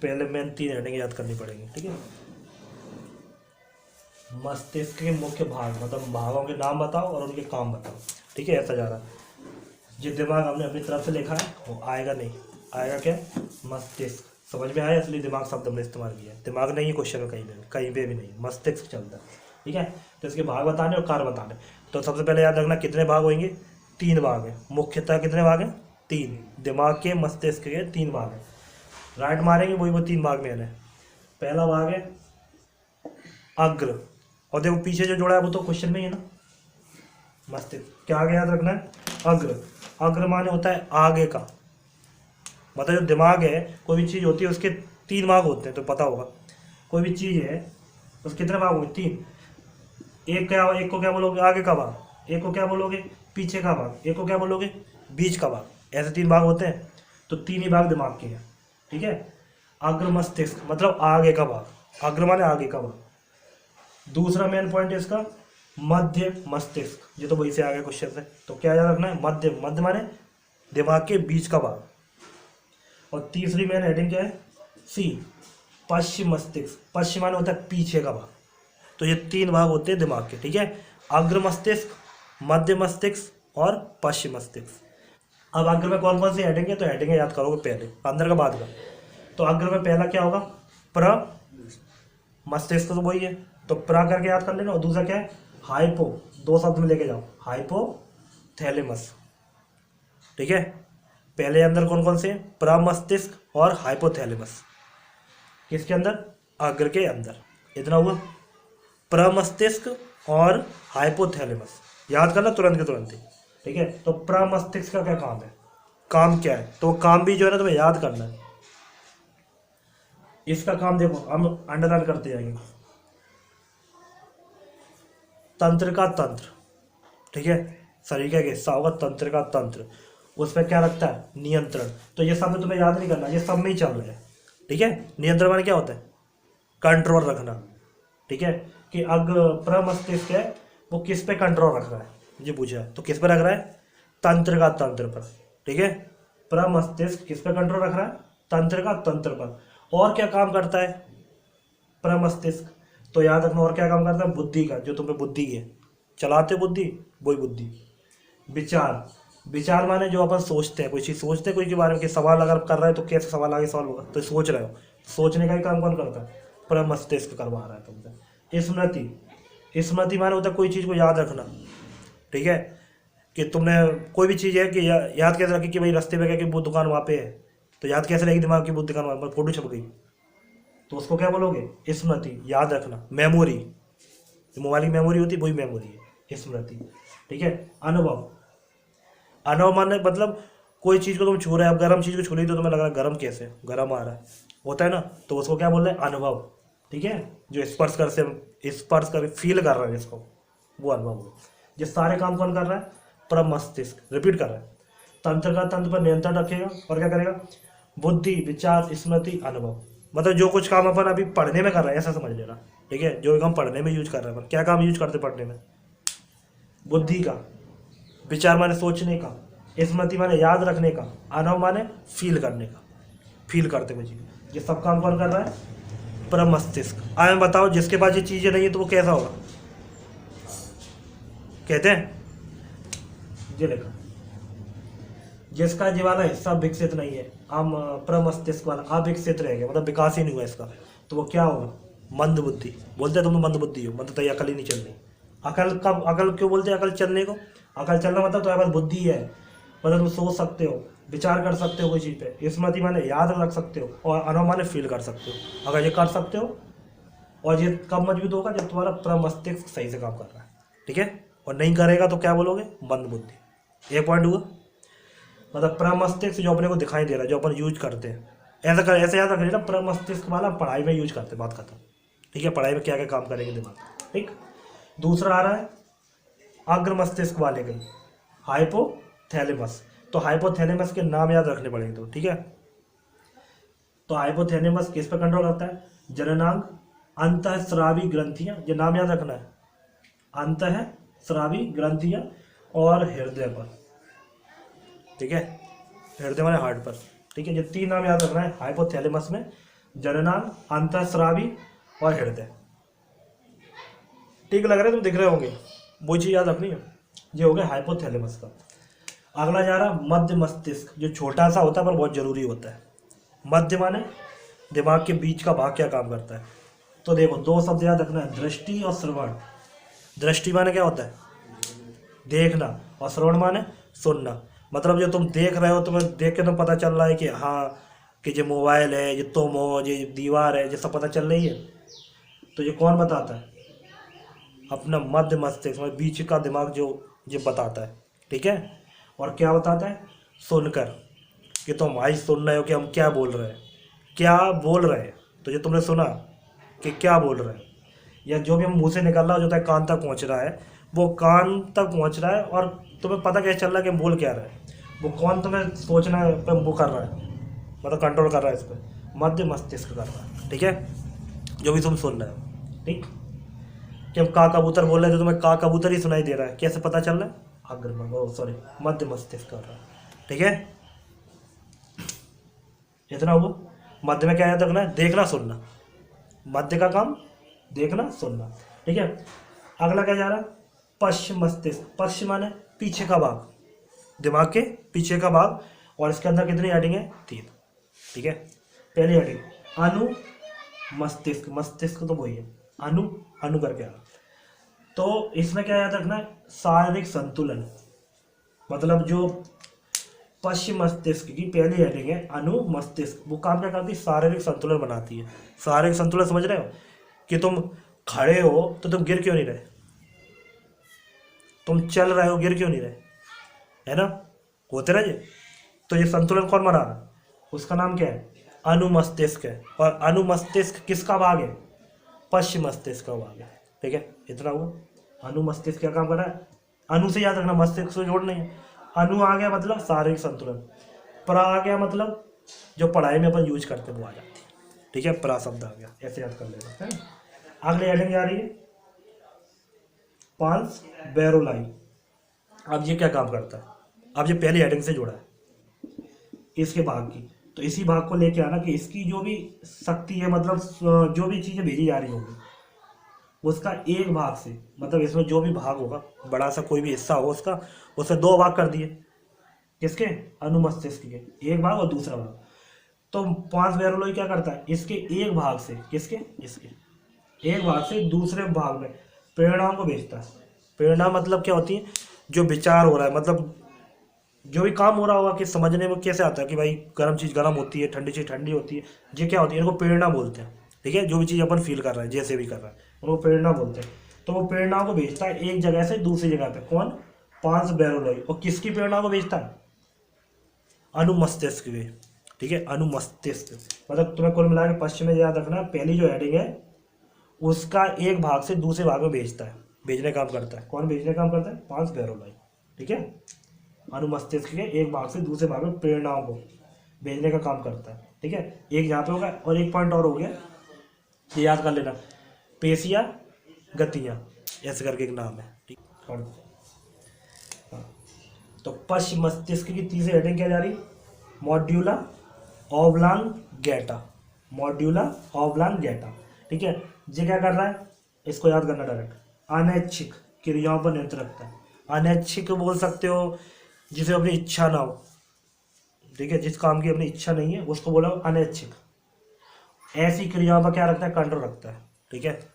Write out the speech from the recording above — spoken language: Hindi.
पहले मेन 3 हेडिंग याद करनी पड़ेगी, ठीक है। मस्तिष्क के मुख्य भाग, मतलब भागों के नाम बताओ और उनके काम बताओ, ठीक है। ऐसा जा रहा है। जो दिमाग हमने अपनी तरफ से लिखा है वो आएगा नहीं, आएगा क्या, मस्तिष्क। समझ में आया, इसलिए दिमाग शब्द हमने इस्तेमाल किया। दिमाग नहीं है क्वेश्चन में कहीं पे भी नहीं, मस्तिष्क चलता है, ठीक है। तो इसके भाग बताने और कार्य बताने। तो सबसे पहले याद रखना कितने भाग होंगे, 3 भाग हैं मुख्यतः। कितने भाग हैं, 3। दिमाग के, मस्तिष्क के 3 भाग हैं। राइट मारेंगे वही वो 3 भाग में है। पहला भाग है अग्र, और देखो पीछे जो जोड़ा है वो तो क्वेश्चन में ही है ना, मस्तिष्क। क्या आगे याद रखना है, अग्र। अग्र माने होता है आगे का, मतलब जो दिमाग है, कोई भी चीज़ होती है उसके 3 भाग होते हैं, तो पता होगा। कोई भी चीज़ है उसके कितने भाग होंगे, 3। एक को क्या बोलोगे, आगे का भाग। एक को क्या बोलोगे, पीछे का भाग। एक को क्या बोलोगे, बीच का भाग। ऐसे 3 भाग होते हैं, तो 3 ही भाग दिमाग के हैं, ठीक है। अग्र मस्तिष्क मतलब आगे का भाग, अग्र माने आगे का भाग। दूसरा मेन पॉइंट है इसका मध्य मस्तिष्क, ये तो वही से आ गया क्वेश्चन से। तो क्या याद रखना है, मध्य। मध्य माने दिमाग के बीच का भाग। और तीसरी मेन हेडिंग क्या है, सी, पश्चिम मस्तिष्क। पश्चिम माने होता है पीछे का भाग। तो ये 3 भाग होते हैं दिमाग के, ठीक है। अग्र मस्तिष्क, मध्य मस्तिष्क और पश्चिम मस्तिष्क। अब अग्र में कौन कौन सी हेडिंग है, तो हेडिंग याद करोगे पहले, अंदर का बाद का। तो अग्र में पहला क्या होगा, प्र मस्तिष्क, तो वही है, तो प्र करके याद कर लेना। और दूसरा क्या है, हाइपो, 2 शब्द में लेके जाओ, हाइपोथैलेमस, ठीक है। पहले अंदर कौन कौन से, प्रमस्तिष्क और हाइपोथैलेमस। किसके अंदर, अग्र के अंदर। इतना हुआ, प्रमस्तिष्क और हाइपोथैलेमस। याद करना तुरंत के तुरंत ही, ठीक है। तो प्रमस्तिष्क का क्या काम है, काम क्या है, तो काम भी जो है ना तुम्हें याद करना है। इसका काम देखो, हम अंडरलाइन करते जाएंगे। तंत्र का तंत्र, ठीक है। शरीर का हिस्सा होगा तंत्र का तंत्र, उसमें क्या रखता है, नियंत्रण। तो ये सब तुम्हें याद नहीं करना, ये सब में ही चल रहा है, ठीक है। नियंत्रण माने क्या होता है, कंट्रोल रखना, ठीक है। कि अग्र प्रमस्तिष्क है वो किस पे कंट्रोल रख रहा है, मुझे पूछा है, तो किस पे रख रहा है, तंत्र का तंत्र पर, ठीक है। प्रमस्तिष्क किस पे कंट्रोल रख रहा है, तंत्र का तंत्र पर। और क्या काम करता है प्रमस्तिष्क, तो याद रखना और क्या काम करता है, बुद्धि का, जो तुम्हें बुद्धि है, चलाते बुद्धि, वही बुद्धि। विचार, विचार माने जो अपन सोचते हैं, कोई चीज़ सोचते हैं, कोई के बारे में, कि सवाल अगर कर रहे हैं तो कैसे सवाल आगे सवाल होगा, तो सोच रहे हो, सोचने का ही काम कौन करता है, प्रमस्तिष्क करवा रहा है तुमसे। स्मृति, स्मृति माने होता है कोई चीज़ को याद रखना, ठीक है। कि तुमने कोई भी चीज़ है कि याद कैसे रखी, कि भाई रास्ते पे गया कि वो दुकान वहाँ पे है, तो याद कैसे रहेगी दिमाग की, वो दुकान वहाँ पर, फोटो छप गई, तो उसको क्या बोलोगे, स्मृति, याद रखना। मेमोरी, मोबाइल की मेमोरी होती है वही मेमोरी है स्मृति, ठीक है। अनुभव, अनुभव माने मतलब कोई चीज़ को तुम छू रहे हो, अब गर्म चीज़ को छू रही तो तुम्हें लग रहा है गर्म कैसे, गर्म आ रहा है, होता है ना, तो उसको क्या बोल रहे हैं, अनुभव, ठीक है। जो स्पर्श कर फील कर रहा है इसको, वो अनुभव। ये सारे काम कौन कर रहा है, प्रमस्तिष्क, रिपीट कर रहा है। तंत्र का तंत्र पर नियंत्रण रखेगा और क्या करेगा, बुद्धि, विचार, स्मृति, अनुभव। मतलब जो कुछ काम अपन अभी पढ़ने में कर रहे हैं ऐसा समझ लेना, ठीक है। जो हम पढ़ने में यूज कर रहे हैं, क्या काम यूज करते पढ़ने में, बुद्धि का, विचार माने सोचने का, स्मृति माने याद रखने का, अनुभव माने फील करने का, फील करते हुए चीज। ये सब काम कौन कर रहा है, प्रमस्तिष्क। आए बताओ जिसके पास ये चीजें नहीं है तो वो कैसा होगा, कहते हैं ये लिखा, जिसका ये वाला हिस्सा विकसित नहीं है, हम प्रमस्तिष्क वाला अविकसित रह गया, मतलब विकास ही नहीं हुआ इसका, तो वो क्या होगा, मंद बुद्धि। बोलते हैं तुम मंद बुद्धि हो, मतलब तो अकल ही नहीं चल रही। अकल कब, अकल क्यों बोलते हैं अकल चलने को, अकल चलना मतलब तुम्हारे पास बुद्धि है, मतलब तुम सोच सकते हो, विचार कर सकते हो कोई चीज़ पे। स्मृति माने याद रख सकते हो, और अनुभव माने फील कर सकते हो। अगर ये कर सकते हो, और ये कब मजबूत होगा, जब तुम्हारा प्रमस्तिष्क सही से काम कर रहा है, ठीक है। और नहीं करेगा तो क्या बोलोगे, मंद बुद्धि। एक पॉइंट हुआ, मतलब प्रमस्तिष्क जो अपने को दिखाई दे रहा है, जो अपन यूज करते हैं, ऐसे याद रख लेना, प्रमस्तिष्क वाला पढ़ाई में यूज करते हैं, बात खत्म, ठीक है। पढ़ाई में क्या क्या काम करेंगे दिमाग, ठीक। दूसरा आ रहा है अग्र मस्तिष्क वाले के, हाइपोथैलेमस। तो हाइपोथैलेमस के नाम याद रखने पड़ेंगे, तो ठीक है। तो हाइपोथैलेमस किस पर कंट्रोल करता है, जननांग, अंतःस्रावी ग्रंथियां, ये नाम याद रखना है, अंतःस्रावी ग्रंथियां, और हृदय पर, ठीक है। हृदय माने हार्ट पर, ठीक है। ये 3 नाम याद रखना है हाइपोथैलेमस में, जननांग, अंतःस्रावी और हृदय। ठीक लग रहा है, तुम दिख रहे होंगे, वो चीज याद रखनी है। ये हो गया हाइपोथैलेमस का। अगला जा रहा मध्य मस्तिष्क, जो छोटा सा होता है पर बहुत जरूरी होता है। मध्य माने दिमाग के बीच का भाग क्या काम करता है। तो देखो दो शब्द याद रखना है, दृष्टि और श्रवण। दृष्टि माने क्या होता है, देखना, और श्रवण माने सुनना। मतलब जो तुम देख रहे हो, तुम्हें देख के तो पता चल रहा है कि हाँ कि ये मोबाइल है, ये तुम हो, ये दीवार है, ये सब पता चल रही है। तो ये कौन बताता है, अपना मध्य मस्तिष्क में बीच का दिमाग जो ये बताता है। ठीक है, और क्या बताता है, सुनकर, कि तुम आज सुन रहे हो कि हम क्या बोल रहे हैं, क्या बोल रहे हैं। तो ये तुमने सुना कि क्या बोल रहे हैं, या जो भी हम मुंह से निकल रहा है जो है कान तक पहुंच रहा है, वो कान तक पहुंच रहा है, और तुम्हें पता कैसे चल रहा है कि हम बोल क्या रहे हैं। वो कौन तुम्हें सोचना पे वो कर रहा है, मतलब कंट्रोल कर रहा है इस पर, मध्य मस्तिष्क कर रहा है। ठीक है, जो भी तुम सुन रहे हो। ठीक, कि हम का कबूतर बोल रहे थे, तुम्हें का कबूतर ही सुनाई दे रहा है, कैसे पता चल रहा है, सॉरी मध्य मस्तिष्क कर रहा है। ठीक है, इतना हुआ। मध्य में क्या याद रखना है, देखना सुनना। मध्य का काम देखना सुनना। ठीक है, अगला क्या जा रहा है, पश्चिम मस्तिष्क। पश्चिम माने पीछे का भाग, दिमाग के पीछे का भाग, और इसके अंदर कितनी हेडिंग है, 3। ठीक है, पहली हेडिंग अनु मस्तिष्क। मस्तिष्क तो वही है, अनु अनु करके आ रहा। तो इसमें क्या याद रखना है, शारीरिक संतुलन। मतलब जो पश्चिम मस्तिष्क की पहली हेडिंग है अनु मस्तिष्क, वो काम क्या करती है, शारीरिक संतुलन बनाती है। शारीरिक संतुलन समझ रहे हो, कि तुम खड़े हो तो तुम गिर क्यों नहीं रहे, तुम चल रहे हो गिर क्यों नहीं रहे, है ना, होते रहे। तो ये संतुलन कौन बना रहा है, उसका नाम क्या है, अनुमस्तिष्क है। और अनुमस्तिष्क किसका भाग है, पश्चिम मस्तिष्क का भाग है। ठीक है, इतना हुआ। अनुमस्तिष्क क्या काम कर रहा है, अनु से याद रखना, मस्तिष्क से जोड़ना है। अनु आ गया मतलब शारीरिक संतुलन, प्रा आ गया मतलब जो पढ़ाई में अपन यूज करते हैं वो आ जाती है। ठीक है, प्रा शब्द आ गया, ऐसे याद कर लेना है। अगली हेडिंग आ रही है पांस बैरोलाई। अब ये क्या काम करता है, अब ये पहली हेडिंग से जुड़ा है इसके भाग की। तो इसी भाग को लेके आना कि इसकी जो भी शक्ति है, मतलब जो भी चीज़ें भेजी जा रही होंगी उसका एक भाग से, मतलब इसमें जो भी भाग होगा, बड़ा सा कोई भी हिस्सा हो उसका, उसे 2 भाग कर दिए, किसके, अनुमस्तिष्क के, एक भाग और दूसरा भाग। तो पांच बैरोलोई क्या करता है, इसके एक भाग से, किसके, इसके एक भाग से दूसरे भाग में प्रेरणाओं को भेजता है। प्रेरणा मतलब क्या होती है, जो विचार हो रहा है, मतलब जो भी काम हो रहा होगा कि समझने में कैसे आता है कि भाई गर्म चीज़ गर्म होती है, ठंडी चीज़ ठंडी होती है, ये क्या होती है, इनको प्रेरणा बोलते हैं। ठीक है, जो भी चीज़ अपन फील कर रहे हैं, जैसे भी कर रहा है, उनको प्रेरणा बोलते हैं। तो वो प्रेरणा को भेजता है एक जगह से दूसरी जगह पे, कौन, पांस बैरोलोई। और किसकी प्रेरणा को भेजता है, अनुमस्तिष्क के। ठीक है, अनुमस्तिष्क, मतलब तुम्हें कुल मिला के पश्चिम में याद रखना, पहली जो हेडिंग है उसका एक भाग से दूसरे भाग में भेजता है, भेजने का काम करता है। कौन भेजने का काम करता है, पांस बैरोलोई। ठीक है, अनुमस्तिष्क के एक भाग से दूसरे भाग में प्रेरणाओं को भेजने का काम करता है। ठीक है, एक यहाँ पे होगा, और एक पॉइंट और हो गया, ये याद कर लेना, पेशियाँ गतियाँ, ऐसे करके एक नाम है। ठीक, हाँ। तो पश्चिम मस्तिष्क की तीसरी हेडिंग क्या जा रही, मॉड्यूला ऑब्लांगेटा। मॉड्यूला ऑब्लांगेटा। ठीक है, ये क्या कर रहा है, इसको याद करना डायरेक्ट, अनैच्छिक क्रियाओं पर नियंत्रण रखता है। अनैच्छिक बोल सकते हो जिसे अपनी इच्छा ना हो। ठीक है, जिस काम की अपनी इच्छा नहीं है उसको बोला अनैच्छिक। ऐसी क्रियाओं पर क्या रखता है, कंट्रोल रखता है। ठीक है,